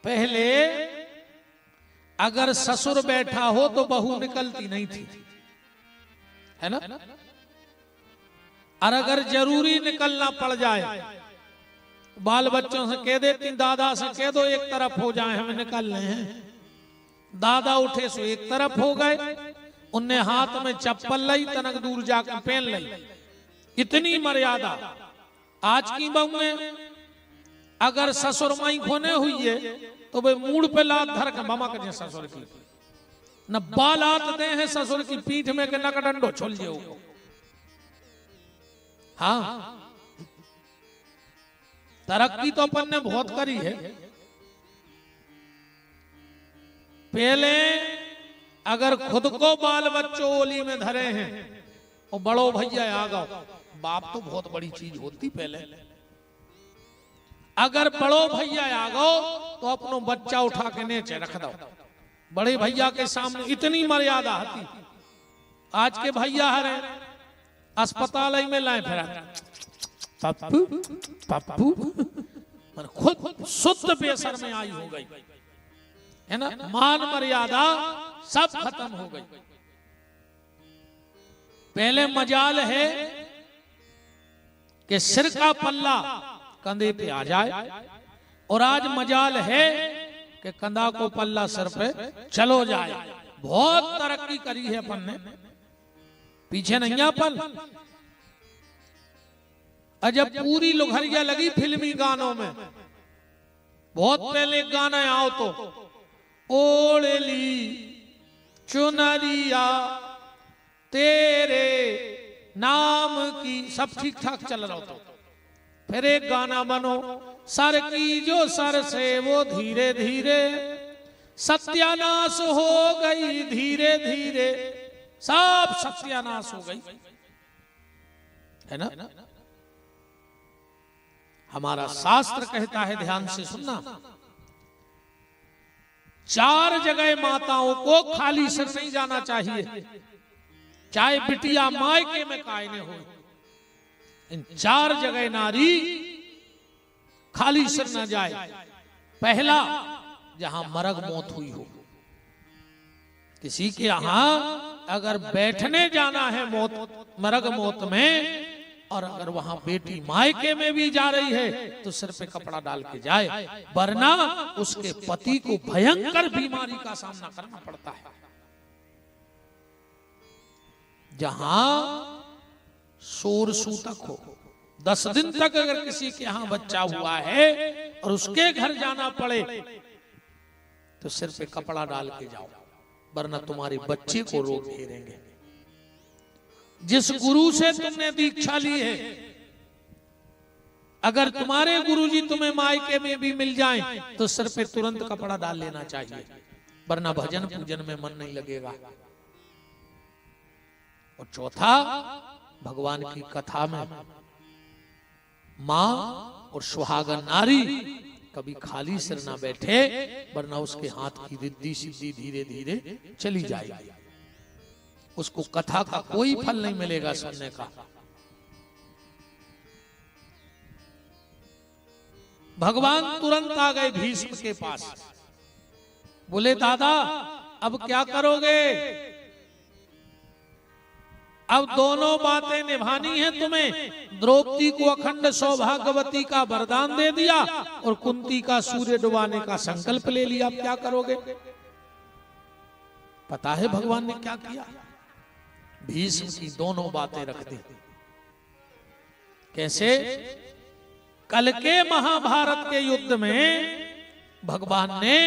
पहले अगर ससुर बैठा हो तो बहू निकलती नहीं थी, है ना। और अगर जरूरी निकलना पड़ जाए, बाल बच्चों से कह देती, दादा से कह दो एक तरफ हो जाए, हमें निकलने हैं। दादा उठे सो एक तरफ हो गए, उनने हाथ में चप्पल लाई, तनक दूर जाकर पहन ली। इतनी मर्यादा। आज की बहू में अगर ससुर माई खोने हुई है तो वे मूड पे लात धर के मामा के ससुर की न बाल आते हैं ससुर की पीठ में के नक डंडो छोल जे। हाँ, तरक्की तो अपन ने बहुत करी है। पहले अगर खुद को बाल बच्चों ओली में धरे हैं और बड़ो भैया आ गओ, बाप तो बहुत बड़ी चीज होती। पहले अगर बड़ो भैया आ गओ तो अपनो बच्चा उठा के नीचे रख दो। बड़े भैया के सामने इतनी मर्यादा होती। आज के भैया हरे अस्पताल में लाए फिर पप्पू पप्पू, खुद शुद्ध बेसर में आई हो गई, है ना। मान मर्यादा सब खत्म हो गई। पहले मजाल है कि सिर का पल्ला कंधे पे आ जाए, और आज मजाल है कि कंधा को पल्ला सिर पे चलो जाए। बहुत तरक्की करी है अपन ने, पीछे नहीं अपन। जब पूरी लुघरिया लगी फिल्मी गानों में, बहुत पहले गाना आओ तो ओढ़ली चुनरिया तेरे नाम की, सब ठीक ठाक चल रहा हो। फिर एक गाना बनो, सर की जो सर से वो धीरे धीरे सत्यानाश हो गई, धीरे धीरे सब सत्यानाश हो गई, है ना। हमारा शास्त्र कहता है, ध्यान से सुनना, 4 जगह माताओं को खाली सिर नहीं जाना चाहिए, चाहे बिटिया मायके में कायने हो। इन 4 जगह नारी खाली सिर न जाए। पहला, जहां मरग मौत हुई हो, किसी के यहां अगर बैठने जाना है मौत मरग मौत में, और अगर वहां बेटी मायके में भी जा रही है तो सिर पे कपड़ा डाल के जाए, वरना उसके पति को भयंकर बीमारी का सामना करना पड़ता है। जहां शोर सूतक हो, 10 दिन तक अगर किसी के यहां बच्चा हुआ है और उसके घर जाना पड़े तो सिर पे कपड़ा डाल के जाओ, वरना तुम्हारे बच्चे को रोग घेरेंगे। जिस गुरु से तुमने दीक्षा ली है, अगर तुम्हारे गुरुजी तुम्हें मायके में भी मिल जाएं तो सिर पे तुरंत कपड़ा डाल लेना चाहिए, वरना भजन पूजन में मन नहीं लगेगा। और चौथा, भगवान की कथा में मां और सुहागन नारी कभी खाली सिर ना बैठे, वरना उसके हाथ की रिद्धि सिद्धि धीरे धीरे चली जाएगी, उसको कथा का कोई फल नहीं मिलेगा सुनने का। भगवान तुरंत आ गए भीष्म के पास, बोले दादा अब क्या करोगे? अब दोनों बातें निभानी है तुम्हें। द्रौपदी को अखंड सौभाग्यवती का वरदान दे दिया और कुंती का सूर्य डुबाने का संकल्प ले लिया, अब क्या करोगे? पता है भगवान ने क्या किया? भीष्म की दोनों बातें रख दी। कैसे? कल के महाभारत के युद्ध में भगवान ने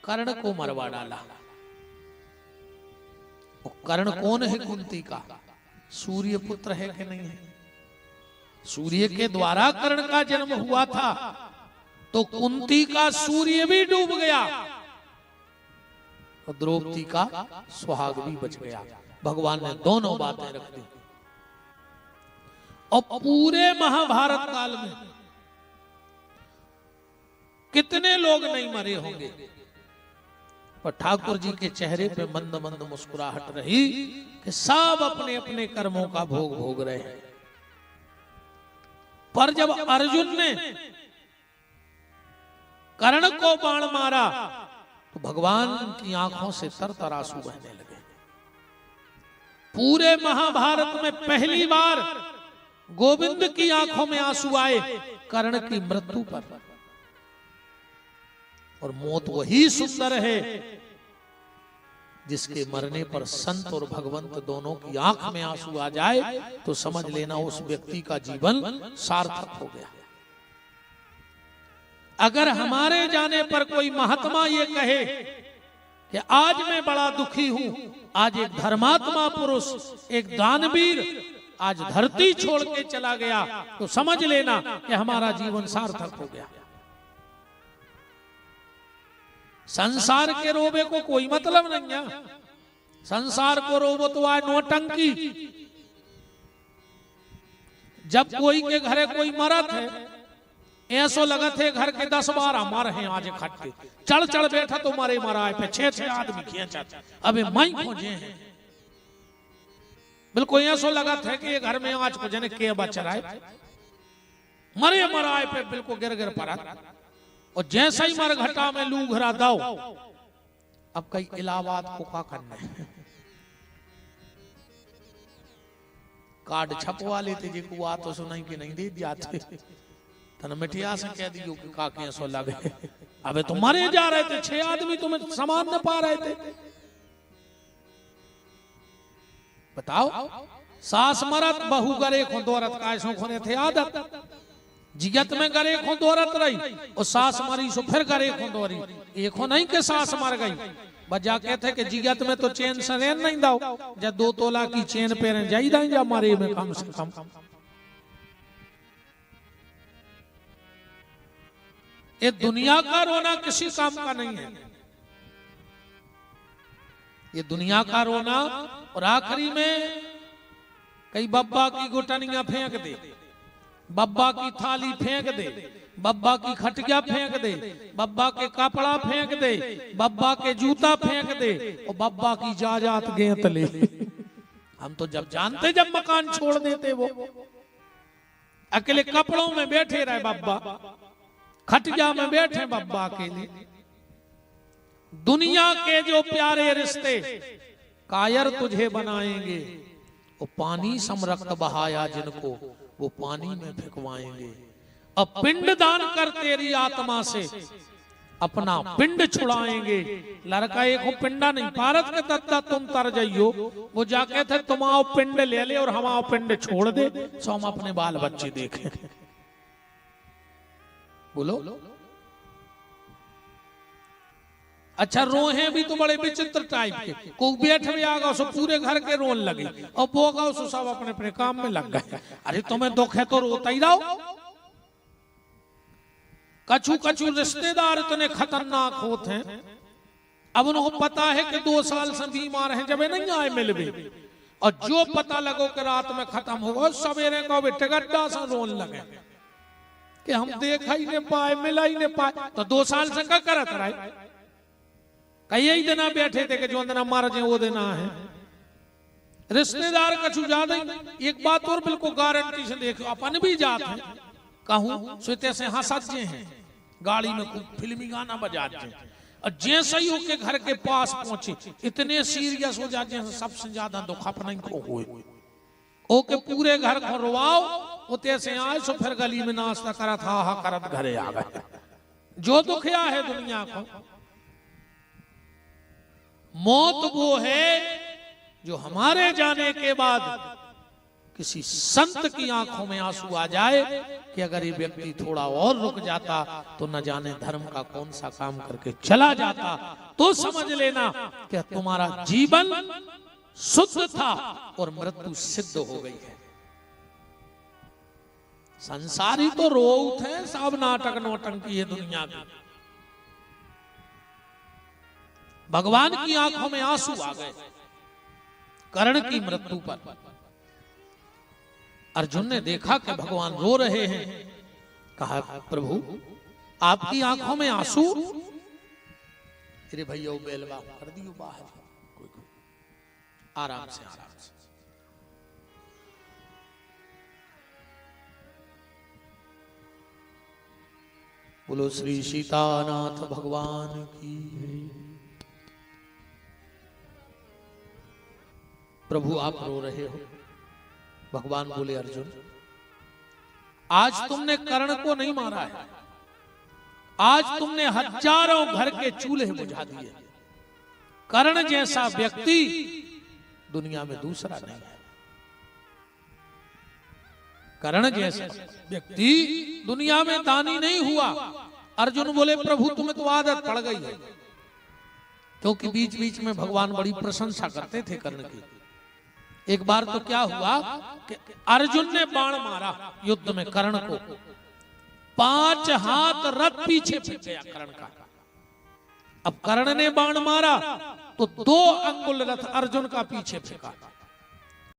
कर्ण को मरवा डाला। कर्ण कौन है? कुंती का सूर्य पुत्र है कि नहीं है? सूर्य के द्वारा कर्ण का जन्म हुआ था, तो कुंती का सूर्य भी डूब गया और द्रौपदी का सुहाग भी बच गया। भगवान ने दोनों बातें रख दी। और पूरे महाभारत काल में कितने लोग नहीं मरे होंगे, पर ठाकुर जी के चेहरे पे मंद मंद मुस्कुराहट रही कि सब अपने अपने कर्मों का भोग भोग रहे हैं। पर जब अर्जुन ने कर्ण को बाण मारा तो भगवान की आंखों से तर आंसू बहने लगे। पूरे महाभारत में पहली बार गोविंद की आंखों में आंसू आए कर्ण की मृत्यु पर। और मौत वही सुंदर है जिसके मरने पर संत और भगवंत दोनों की आंख में आंसू आ जाए तो समझ लेना उस व्यक्ति का जीवन सार्थक हो गया। अगर हमारे जाने पर कोई महात्मा ये कहे कि आज मैं बड़ा दुखी हूं, आज एक धर्मात्मा पुरुष, एक दानवीर आज धरती छोड़ के चला गया, तो समझ लेना कि हमारा जीवन सार्थक हो गया। संसार के रोबे को कोई मतलब नहीं है। संसार को रोबो तो आए नौटंकी। जब कोई के घरे कोई मरत है, ऐसो लगत है घर के 10-12 मर हैं आज इकट्ठे, चढ़ चढ़ बैठा तो मरे मराए पे 6-6 आदमी खींचा, अबे मई खोजे हैं। बिल्कुल ऐसो लगत है कि घर में आज को जने के बच रहा है, मरे मराए पे बिल्कुल गिर गिर पड़ा। और जैसा ही मर घटा में लू घरा दाओ, अब कई इलाहाबाद को का करना है, कार्ड छपवा लेते जी को आ तो सुनाई कि नहीं दे जाते, तन मिठिया से कह दियो कि काके सो लगे। अबे तो मरे जा रहे थे, 6 आदमी तुम्हें सामान न पा रहे थे। बताओ, सास मरत बहू गरे खो दौरत कायसों खोने थे आदत। जिगत में गरे खो दौरत रही और सास मरी सो फिर गरे खो दौरी। एक हो नहीं कि सास मर गई, बजा कहते कि जिगत में तो चैन से रहन नहीं दाओ, जब 2 तोला की चैन पहने जाई दाई जा मारे में कम से कम। ये दुनिया का रोना किसी काम का नहीं है। ये दुनिया का रोना, और आखिरी में कई बब्बा की गुटनियां फेंक दे, बब्बा की थाली फेंक दे, बब्बा की खटिया फेंक दे, बब्बा के कपड़ा फेंक दे, बब्बा के जूता फेंक दे, और बब्बा की जायदाद गेंत ले। हम तो जब जानते जब मकान छोड़ देते, वो अकेले कपड़ों में बैठे रहे बब्बा, खटिया में बैठे बब्बा अकेले। दुनिया के जो प्यारे रिश्ते कायर तुझे बनाएंगे, वो पानी समरक्त बहाया जिनको वो पानी में फेंकवाएंगे। अब पिंड दान कर तेरी आत्मा से अपना पिंड छुड़ाएंगे। लड़का एक हो पिंडा नहीं, भारत के दत्ता तुम तर जाइयो, वो जाके थे तुम आओ पिंड ले ले और हम आओ पिंड छोड़ दे, सो हम अपने बाल बच्चे देखें। बोलो, अच्छा रोहे भी तो बड़े विचित्र टाइप के, को बैठ भी आगा सो पूरे घर के रोन लगे, और बोगा सो सब अपने अपने काम में लग गए। अरे तुम्हें दुख है तो रोता ही रहो। कछु कछु रिश्तेदार इतने खतरनाक होते हैं, अब उनको पता है कि 2 साल से बीमार हैं, जब नहीं आए मिलवे, और जो पता लगो कि रात में खत्म होगा, सवेरे को टिकट्टा सा रोन लगे कि हम देखा ही नहीं पाए, मिला ही नहीं पाए। तो 2 साल से क्या करत रहे? कई दिन बैठे थे कि जो दिन मार जाए वो देना है। रिश्तेदार कछु ज्यादा ही। एक बात और बिल्कुल गारंटी से देखो, अपन भी जाते हैं कहूं सोते से हंसते हैं, गाड़ी में कुछ फिल्मी गाना बजाते हैं, और जैसे ही होके घर के पास पहुंचे इतने सीरियस हो जाते हैं, सबसे ज्यादा दुख अपना ही को हुए। ओके पूरे घर को रोवाओ, उते से आए सो फिर गली में नाश्ता करा था, हा करत घरे आ गए। जो दुखिया है दुनिया को। मौत वो है जो हमारे जाने के बाद किसी संत की आंखों में आंसू आ जाए कि अगर ये व्यक्ति थोड़ा और रुक जाता तो न जाने धर्म का कौन सा काम करके चला जाता। तो समझ लेना कि तुम्हारा जीवन शुद्ध था और मृत्यु सिद्ध हो गई है। संसारी तो रोउत है, सब नाटक नौटंकी है दुनिया की। भगवान की आंखों में आंसू आ गए कर्ण की मृत्यु पर। अर्जुन ने देखा कि भगवान रो रहे हैं, कहा प्रभु आपकी आंखों में आंसू? अरे भैया बेलवा कर दियो बाहर, कोई आराम से आराम से। बोलो श्री सीतानाथ भगवान की। प्रभु आप रो रहे हो। भगवान बोले अर्जुन, आज तुमने कर्ण को नहीं मारा है, आज तुमने हजारों घर के चूल्हे बुझा दिए। कर्ण जैसा व्यक्ति दुनिया में दूसरा नहीं है। कर्ण जैसा व्यक्ति दुनिया में दानी नहीं हुआ। अर्जुन बोले प्रभु तुम्हें तो आदत पड़ गई है, क्योंकि बीच बीच में भगवान बड़ी प्रशंसा करते थे कर्ण की। एक बार तो क्या हुआ कि अर्जुन ने बाण मारा युद्ध में कर्ण को, 5 हाथ रथ पीछे फेंक गया कर्ण का। अब कर्ण ने बाण मारा तो 2 अंगुल रथ अर्जुन का पीछे फेंका।